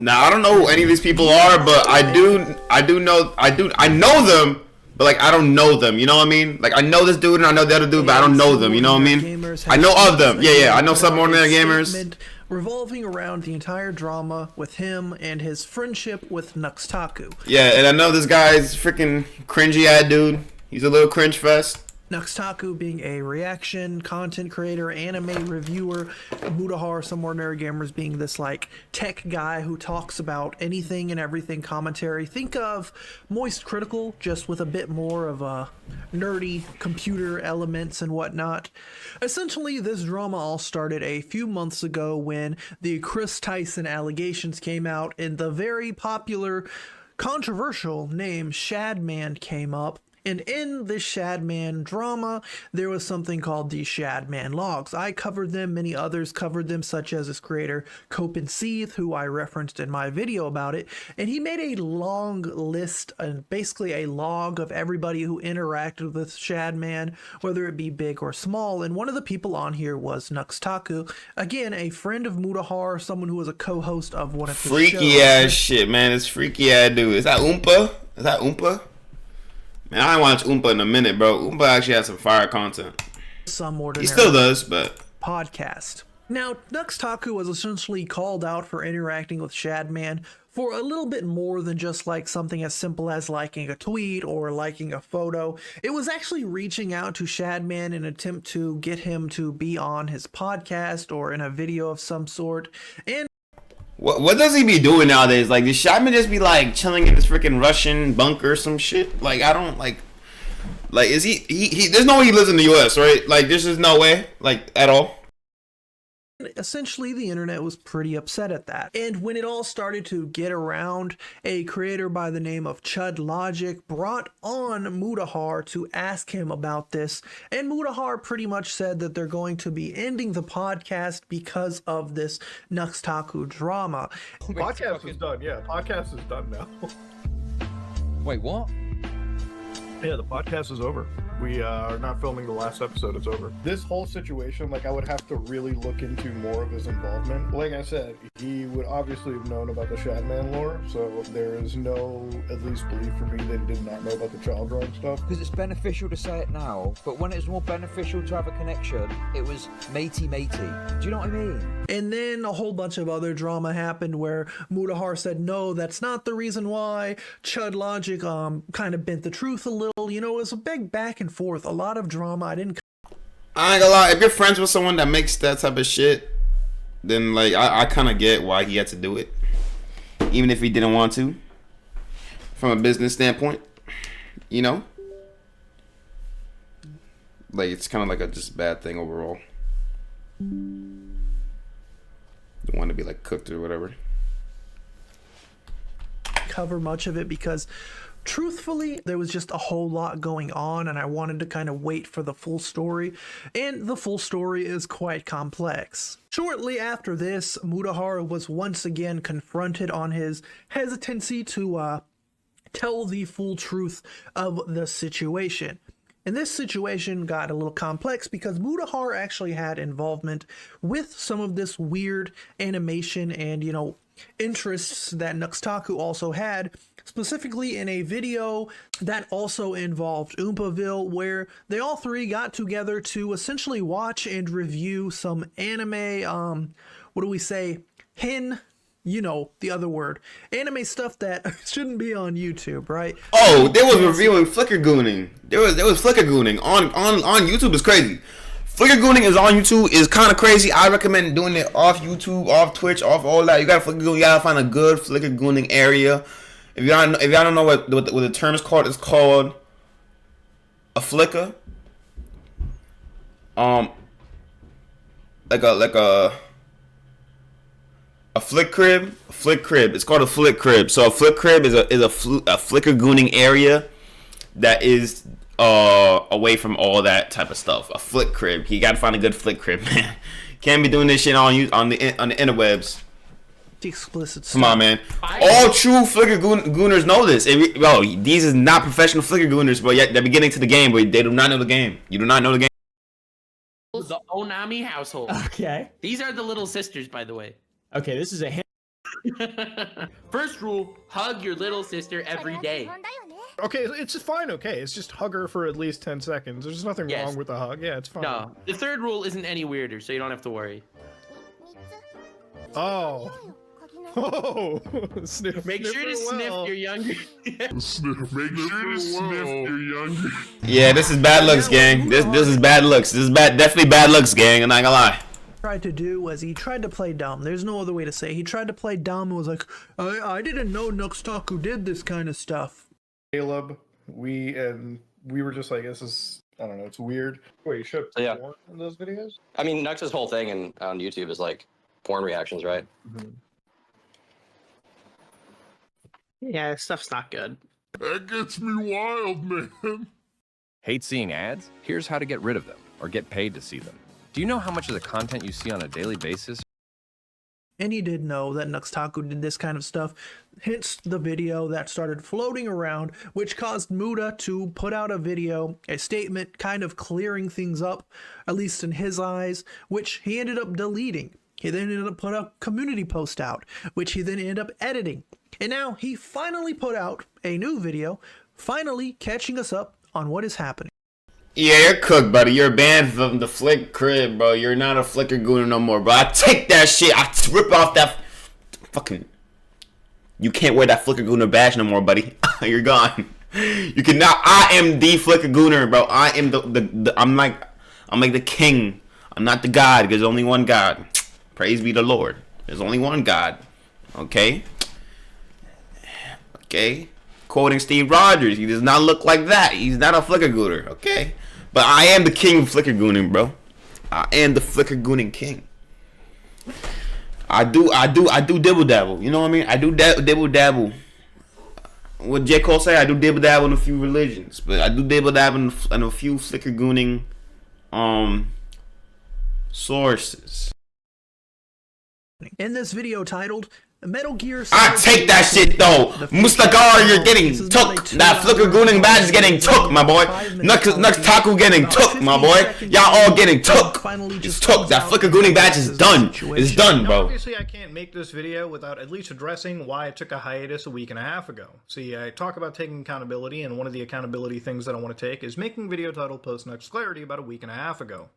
Now I don't know who any of these people are, but I know them, but like I don't know them. You know what I mean? Like I know this dude and I know the other dude, but I don't know them. You know what I mean? I know of them. Yeah. I know some ordinary gamers. Revolving around the entire drama with him and his friendship with Nuxtaku. Yeah, and I know this guy's freaking cringy ad dude. He's a little cringe fest. Nuxtaku being a reaction content creator, anime reviewer, Mutahar, some ordinary gamers being this like tech guy who talks about anything and everything commentary. Think of Moist Critical, just with a bit more of a nerdy computer elements and whatnot. Essentially, this drama all started a few months ago when the Chris Tyson allegations came out and the very popular, controversial name Shadman came up. And in this Shadman drama, there was something called the Shadman logs. I covered them, many others covered them, such as his creator, Copen Seeth, who I referenced in my video about it. And he made a long list, and basically a log of everybody who interacted with Shadman, whether it be big or small. And one of the people on here was Nuxtaku, again, a friend of Mutahar, someone who was a co-host of one of his shows. Freaky ass shit, man. It's freaky ass dude. Is that Oompa? Is that Oompa? Man, I ain't watched Oompa in a minute, bro. Oompa actually has some fire content. Some ordinary. He still does, but podcast. Now, Nuxtaku was essentially called out for interacting with Shadman for a little bit more than just like something as simple as liking a tweet or liking a photo. It was actually reaching out to Shadman in an attempt to get him to be on his podcast or in a video of some sort. And what does he be doing nowadays? Like, does Shadman just be like chilling in this freaking Russian bunker or some shit? Like, I don't like is he there's no way he lives in the US, right? Like, there's just no way, like, at all. Essentially, the internet was pretty upset at that. And when it all started to get around, a creator by the name of Chud Logic brought on Mutahar to ask him about this. And Mutahar pretty much said that they're going to be ending the podcast because of this Nuxtaku drama. Podcast is done, yeah. Podcast is done now. Wait, what? Yeah, the podcast is over. We are not filming the last episode. It's over. This whole situation, like, I would have to really look into more of his involvement. Like I said, he would obviously have known about the Shadman lore, so there is no, at least, belief for me that he did not know about the child drawing stuff. Because it's beneficial to say it now, but when it was more beneficial to have a connection, it was matey. Do you know what I mean? And then a whole bunch of other drama happened where Mutahar said, no, that's not the reason why. Chud Logic kind of bent the truth a little. You know, it was a big back and forth, a lot of drama. I ain't gonna lie, if you're friends with someone that makes that type of shit, then like I kind of get why he had to do it, even if he didn't want to, from a business standpoint, you know. Like, it's kind of like a just bad thing overall. Don't want to be like cooked or whatever. Cover much of it because truthfully, there was just a whole lot going on and I wanted to kind of wait for the full story, and the full story is quite complex. Shortly after this, Mutahar was once again confronted on his hesitancy to tell the full truth of the situation. And this situation got a little complex because Mutahar actually had involvement with some of this weird animation and, you know, interests that Nuxtaku also had, specifically in a video that also involved Oompaville, where they all three got together to essentially watch and review some anime, what do we say, you know, the other word, anime stuff that shouldn't be on YouTube, right? Oh, they was reviewing Flickr Gooning. There was Flickr Gooning on YouTube. Is crazy. Flickr Gooning is on YouTube, is kind of crazy. I recommend doing it off YouTube, off Twitch, off all that. You gotta Flickr Goon. You gotta find a good Flickr Gooning area. If y'all don't know what the term is called, it's called a Flickr. Like a flick crib. It's called a flick crib. So a flick crib is a Flickr Gooning area that is away from all that type of stuff. A flick crib. You gotta find a good flick crib, man. Can't be doing this shit on the interwebs. The explicit stuff. Come on, man. All true Flickr Gooners know this. Bro, these is not professional Flickr Gooners, but yet they're beginning to the game, but they do not know the game. You do not know the game. The Onami household. Okay. These are the little sisters, by the way. Okay, this is a First rule, hug your little sister every day. Okay, it's fine. Okay, it's just hug her for at least 10 seconds. There's nothing wrong with a hug. Yeah, it's fine. No, the third rule isn't any weirder, so you don't have to worry. Oh. Oh. Sniff. Make sure to sniff your younger. Make sure to sniff your younger. Yeah, this is bad looks, gang. This is bad looks. This is definitely bad looks, gang. I'm not gonna lie. Tried to do was he tried to play dumb. There's no other way to say it. He tried to play dumb and was like, I didn't know Nuxtaku did this kind of stuff. Caleb, we were just like, this is, I don't know, it's weird. Wait, you showed porn in those videos? I mean, Nux's whole thing on YouTube is like porn reactions, right? Mm-hmm. Yeah, stuff's not good. That gets me wild, man. Hate seeing ads? Here's how to get rid of them, or get paid to see them. Do you know how much of the content you see on a daily basis? And he did know that Nuxtaku did this kind of stuff, hence the video that started floating around, which caused Muta to put out a video, a statement kind of clearing things up, at least in his eyes, which he ended up deleting. He then ended up put a community post out, which he then ended up editing. And now he finally put out a new video, finally catching us up on what is happening. Yeah, you're cooked, buddy. You're banned from the Flick crib, bro. You're not a Flicker Gooner no more, bro. I take that shit. I rip off that fucking... You can't wear that Flicker Gooner badge no more, buddy. You're gone. You can now... I am the Flicker Gooner, bro. I am the I'm like the king. I'm not the god. There's only one God. Praise be the Lord. There's only one God. Okay? Okay? Quoting Steve Rogers, he does not look like that. He's not a Flicker Gooner, okay? But I am the king of Flicker Gooning, bro. I am the Flicker Gooning king. I do dibble dabble. You know what I mean? I do dibble dabble. What J. Cole say? I do dibble dabble in a few religions, but I do dibble dabble in a few Flicker Gooning sources. In this video titled Metal Gear I take that shit though. Mutahars, you're getting took. That Flicker Gooning badge is getting took, my boy. Nuxtaku getting took, my boy. Y'all all getting took. It's took. That Flicker Gooning badge is done. It's done, bro. Obviously, I can't make this video without at least addressing why I took a hiatus a week and a half ago. See, I talk about taking accountability, and one of the accountability things that I want to take is making video titled Post Nux Clarity about a week and a half ago.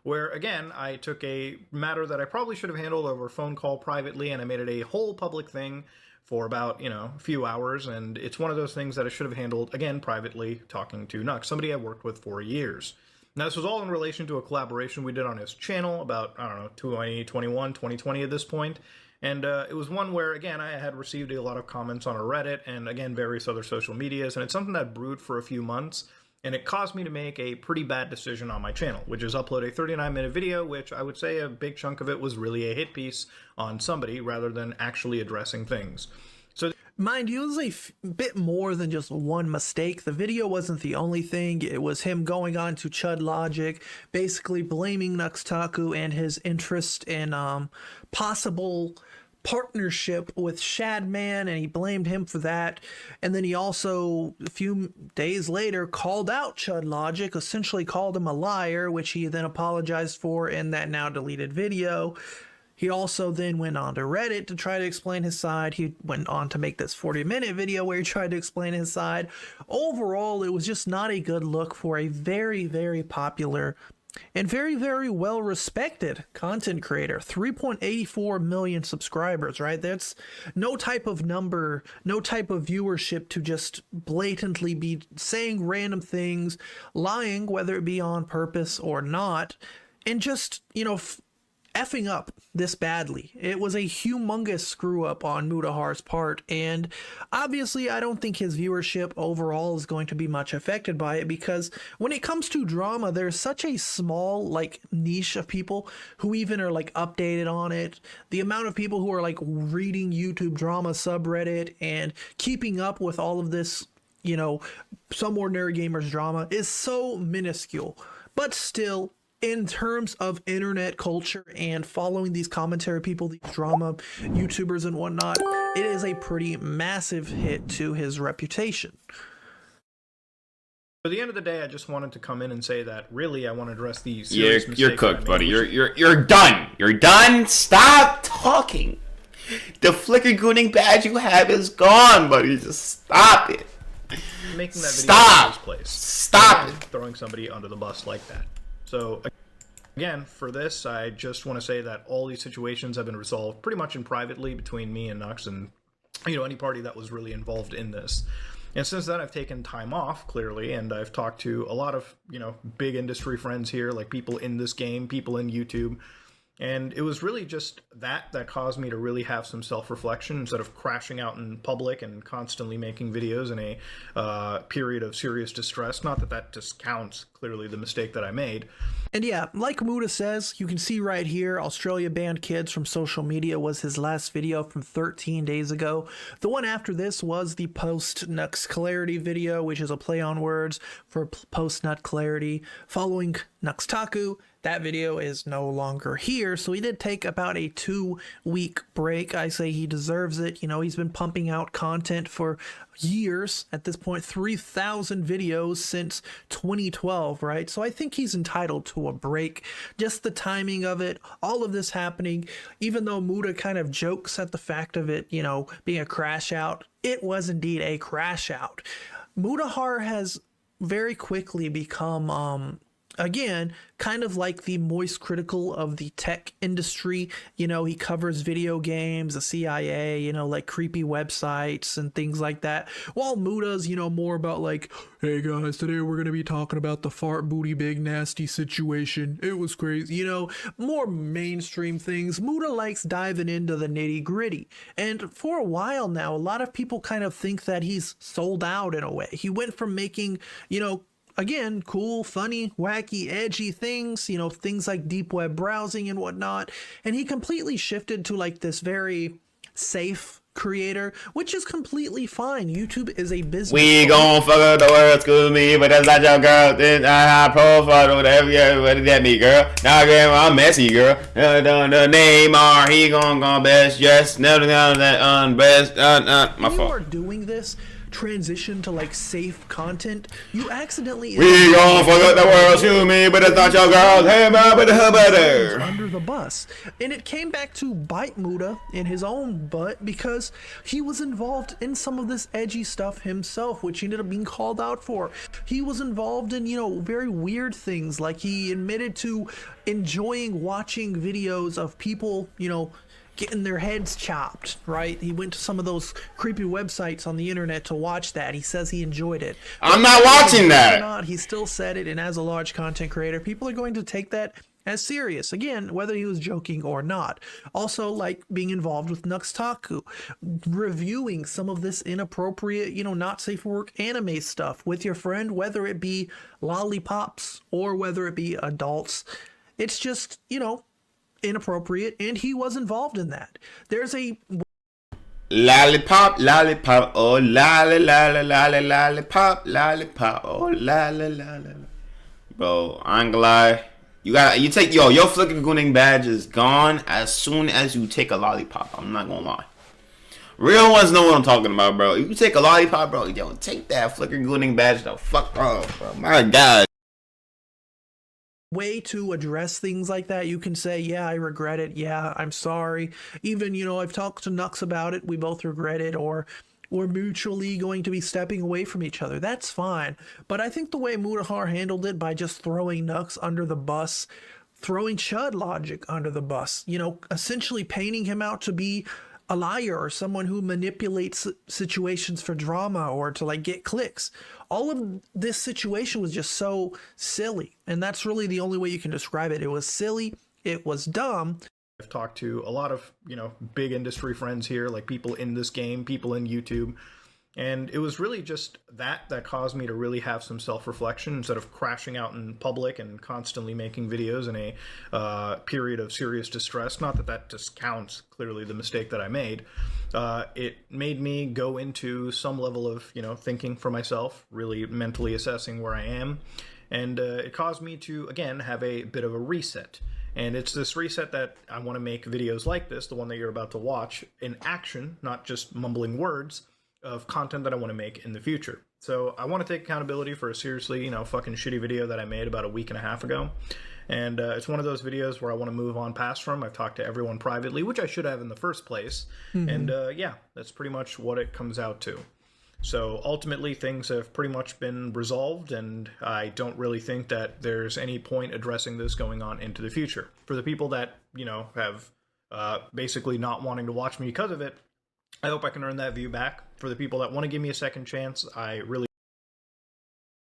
Where, again, I took a matter that I probably should have handled over a phone call privately, and I made it a whole public thing for about, a few hours, and it's one of those things that I should have handled, again, privately, talking to Nux, somebody I worked with for years. Now, this was all in relation to a collaboration we did on his channel about, 2021, 2020 at this point, and it was one where, again, I had received a lot of comments on a Reddit, and, again, various other social medias, and it's something that brewed for a few months. And it caused me to make a pretty bad decision on my channel, which is upload a 39-minute video, which I would say a big chunk of it was really a hit piece on somebody rather than actually addressing things. So, mind you, it was a bit more than just one mistake. The video wasn't the only thing. It was him going on to Chud Logic, basically blaming Nuxtaku and his interest in possible partnership with Shadman, and he blamed him for that. And then he also, a few days later, called out Chud Logic, essentially called him a liar, which he then apologized for in that now deleted video. He also then went on to Reddit to try to explain his side. He went on to make this 40-minute video where he tried to explain his side. Overall, it was just not a good look for a very, very popular and very, very well-respected content creator. 3.84 million subscribers, right? That's no type of number, no type of viewership to just blatantly be saying random things, lying, whether it be on purpose or not, and just, effing up this badly. It was a humongous screw up on Mutahars' part, and obviously I don't think his viewership overall is going to be much affected by it, because when it comes to drama, there's such a small niche of people who even are updated on it. The amount of people who are reading YouTube drama subreddit and keeping up with all of this, Some Ordinary Gamers drama is so minuscule. But still, in terms of internet culture and following these commentary people, these drama YouTubers and whatnot, it is a pretty massive hit to his reputation. at the end of the day, I just wanted to come in and say that really I want to address these. You're cooked, buddy. You're done. You're done. Stop talking. The flicker gooning badge you have is gone, buddy. Just stop it. Making that video Stop. in the first place. Stop And throwing somebody under the bus like that. So again, for this, I just want to say that all these situations have been resolved pretty much in privately between me and Nux and, you know, any party that was really involved in this. And since then, I've taken time off, clearly, and I've talked to a lot of, you know, big industry friends here, like people in this game, people in YouTube. And it was really just that caused me to really have some self-reflection instead of crashing out in public and constantly making videos in a period of serious distress. Not that that discounts, clearly, the mistake that I made. And yeah, like Muta says, you can see right here, Australia banned kids from social media was his last video from 13 days ago. The one after this was the post-Nux Clarity video, which is a play on words for post-Nut Clarity. Following Nuxtaku, that video is no longer here, so he did take about a 2-week break. I say he deserves it. You know, he's been pumping out content for years. At this point, 3,000 videos since 2012, right? So I think he's entitled to a break. Just the timing of it, all of this happening, even though Muta kind of jokes at the fact of it, you know, being a crash out, it was indeed a crash out. Mutahar has very quickly become, again, kind of like the moist critical of the tech industry. You know, he covers video games, the CIA, you know, like creepy websites and things like that. While Muta's, you know, more about like, hey guys, today we're going to be talking about the fart booty big nasty situation. It was crazy. You know, more mainstream things. Muta likes diving into the nitty gritty. And for a while now, a lot of people kind of think that he's sold out in a way. He went from making, you know, again, cool, funny, wacky, edgy things, you know, things like deep web browsing and whatnot. And he completely shifted to like this very safe creator, which is completely fine. YouTube is a business. We gon' fuck up the world, excuse me, but that's not your girl. Then I have profile or whatever. Yeah, what did that mean, girl? Now, girl, I'm messy, girl. The name are he gon' go best? Yes, never down that unbest. My fault. When you are doing this transition to like safe content, you accidentally we gon' fuck up the world, excuse me, but it's not your girl. Hey, man, but her better under the bus. And it came back to bite Muta in his own butt because he was involved in some of this edgy stuff himself, which he ended up being called out for. He was involved in, you know, very weird things, like he admitted to enjoying watching videos of people, you know, getting their heads chopped, right? He went to some of those creepy websites on the internet to watch that. He says he enjoyed it. I'm not watching that. He still said it, and as a large content creator, people are going to take that as serious. Again, whether he was joking or not. Also, like being involved with Nuxtaku, reviewing some of this inappropriate, you know, not safe for work anime stuff with your friend, whether it be lollipops or whether it be adults. It's just, you know, inappropriate, and he was involved in that. There's a lollipop, lollipop, oh lolly, lolly, lolly, lollipop, lollipop, oh lolly, lolly. Bro, I ain't gonna lie. You take your flicker gooning badge is gone as soon as you take a lollipop. I'm not gonna lie. Real ones know what I'm talking about, bro. If you take a lollipop, bro, you don't take that flicker gooning badge the fuck off, bro. My God. Way to address things like that. You can say, yeah, I regret it. Yeah, I'm sorry. Even, you know, I've talked to Nux about it. We both regret it, or we're mutually going to be stepping away from each other. That's fine. But I think the way Mutahar handled it by just throwing Nux under the bus, throwing Chud Logic under the bus, you know, essentially painting him out to be a liar or someone who manipulates situations for drama or to like get clicks. All of this situation was just so silly, and that's really the only way you can describe it. It was silly, it was dumb. I've talked to a lot of, you know, big industry friends here, like people in this game, people in YouTube. And it was really just that caused me to really have some self-reflection instead of crashing out in public and constantly making videos in a period of serious distress. Not that that discounts, clearly, the mistake that I made. It made me go into some level of, you know, thinking for myself, really mentally assessing where I am. And it caused me to, again, have a bit of a reset. And it's this reset that I want to make videos like this, the one that you're about to watch, in action, not just mumbling words. of content that I want to make in the future. So I want to take accountability for a seriously, fucking shitty video that I made about a week and a half ago. And it's one of those videos where I want to move on past from. I've talked to everyone privately, which I should have in the first place. And yeah, that's pretty much what it comes out to. So ultimately, things have pretty much been resolved, and I don't really think that there's any point addressing this going on into the future. For the people that, have basically not wanting to watch me because of it, I hope I can earn that view back. For the people that want to give me a second chance, I really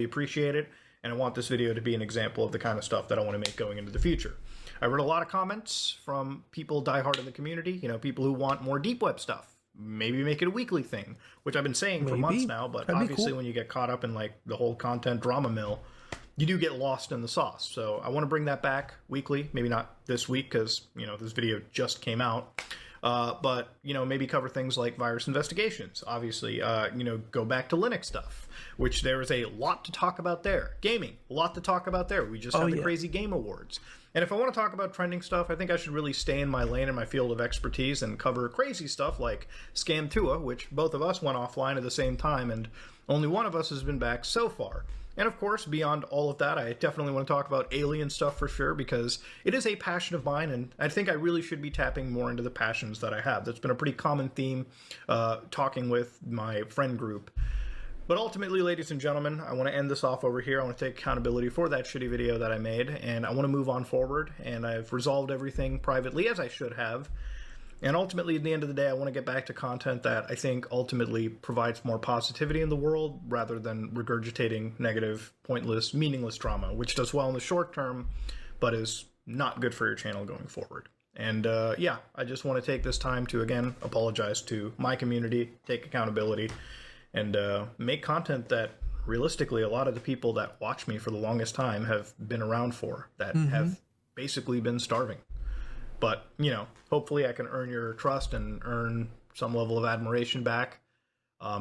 appreciate it, and I want this video to be an example of the kind of stuff that I want to make going into the future. I read a lot of comments from people diehard in the community, people who want more deep web stuff. Maybe make it a weekly thing, which I've been saying for months now, but obviously when you get caught up in like the whole content drama mill, you do get lost in the sauce. So I want to bring that back weekly, maybe not this week because, this video just came out. But, maybe cover things like virus investigations. Obviously, go back to Linux stuff, which there is a lot to talk about there. Gaming, a lot to talk about there. We just had the Crazy Game Awards. And if I want to talk about trending stuff, I think I should really stay in my lane and my field of expertise and cover crazy stuff like Scam2a, which both of us went offline at the same time, and only one of us has been back so far. And of course, beyond all of that, I definitely want to talk about alien stuff for sure, because it is a passion of mine, and I think I really should be tapping more into the passions that I have. That's been a pretty common theme talking with my friend group. But ultimately, ladies and gentlemen, I want to end this off over here. I want to take accountability for that shitty video that I made, and I want to move on forward, and I've resolved everything privately, as I should have. And ultimately, at the end of the day, I want to get back to content that I think ultimately provides more positivity in the world rather than regurgitating negative, pointless, meaningless drama, which does well in the short term, but is not good for your channel going forward. And yeah, I just want to take this time to, again, apologize to my community, take accountability, and make content that realistically a lot of the people that watch me for the longest time have been around for, that have basically been starving. But, hopefully I can earn your trust and earn some level of admiration back.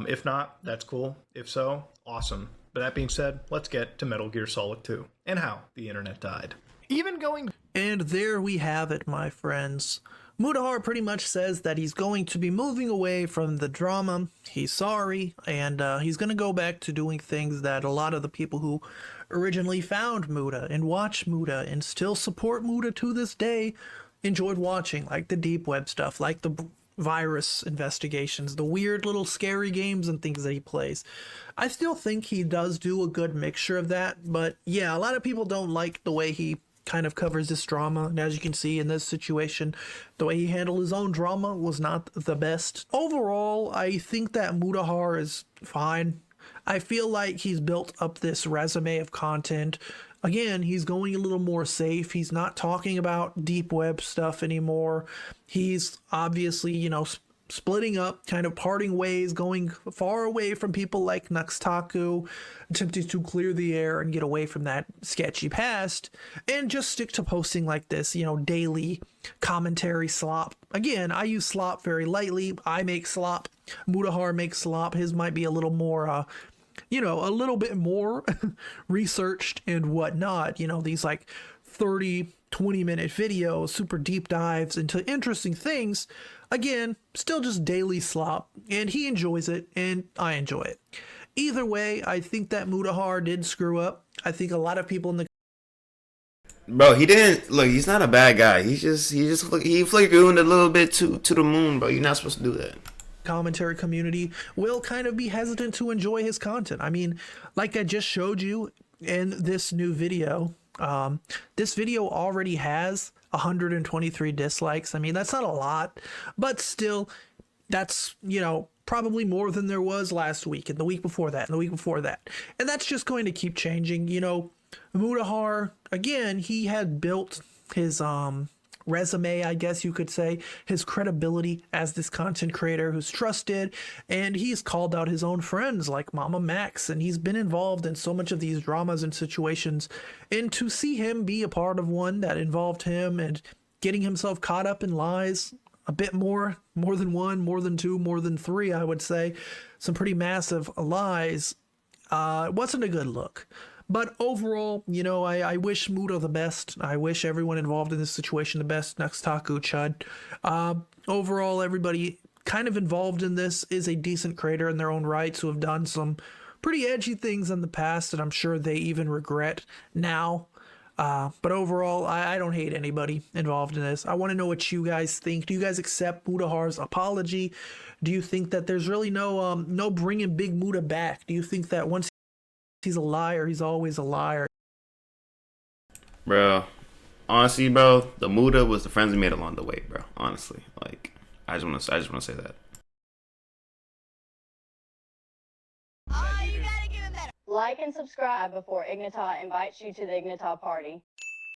If not, that's cool. If so, awesome. But that being said, let's get to Metal Gear Solid 2 and how the internet died. And there we have it, my friends. Mutahar pretty much says that he's going to be moving away from the drama. He's sorry, and he's going to go back to doing things that a lot of the people who originally found Muta and watch Muta and still support Muta to this day enjoyed watching, like the deep web stuff, like the virus investigations, the weird little scary games and things that he plays. I still think he does do a good mixture of that, but yeah, a lot of people don't like the way he kind of covers this drama, and as you can see in this situation, the way he handled his own drama was not the best. Overall, I think that Mutahar is fine. I feel like he's built up this resume of content. Again, he's going a little more safe. He's not talking about deep web stuff anymore. He's obviously, splitting up, kind of parting ways, going far away from people like Nuxtaku, attempting to clear the air and get away from that sketchy past, and just stick to posting like this, daily commentary slop. Again, I use slop very lightly. I make slop. Mutahar makes slop. His might be a little more, a little bit more researched and whatnot. These like 30, 20-minute videos, super deep dives into interesting things. Again, still just daily slop, and he enjoys it, and I enjoy it. Either way, I think that Mutahar did screw up. I think a lot of people in the Bro, he didn't look. He's not a bad guy. He flickered a little bit to the moon, bro. You're not supposed to do that. Commentary community will kind of be hesitant to enjoy his content. I mean, like I just showed you in this new video, this video already has 123 dislikes. I mean, that's not a lot, but still, that's, probably more than there was last week and the week before that and the week before that. And that's just going to keep changing. Mutahar, again, he had built his resume, I guess you could say, his credibility as this content creator who's trusted, and he's called out his own friends like Mama Max, and he's been involved in so much of these dramas and situations, and to see him be a part of one that involved him and getting himself caught up in lies, a bit more than one, more than two, more than three, I would say, some pretty massive lies, wasn't a good look. But overall, I wish Muta the best. I wish everyone involved in this situation the best. Nuxtaku, Chud. Overall, everybody kind of involved in this, is a decent creator in their own rights, who have done some pretty edgy things in the past that I'm sure they even regret now. But overall, I don't hate anybody involved in this. I want to know what you guys think. Do you guys accept Mutahar's apology? Do you think that there's really no bringing Big Muta back? Do you think that once he's a liar, he's always a liar? Bro, honestly, bro, the Muta was the friends we made along the way, bro. Honestly, like, I just want to say that. Like and subscribe before Ignitah invites you to the Ignitah party.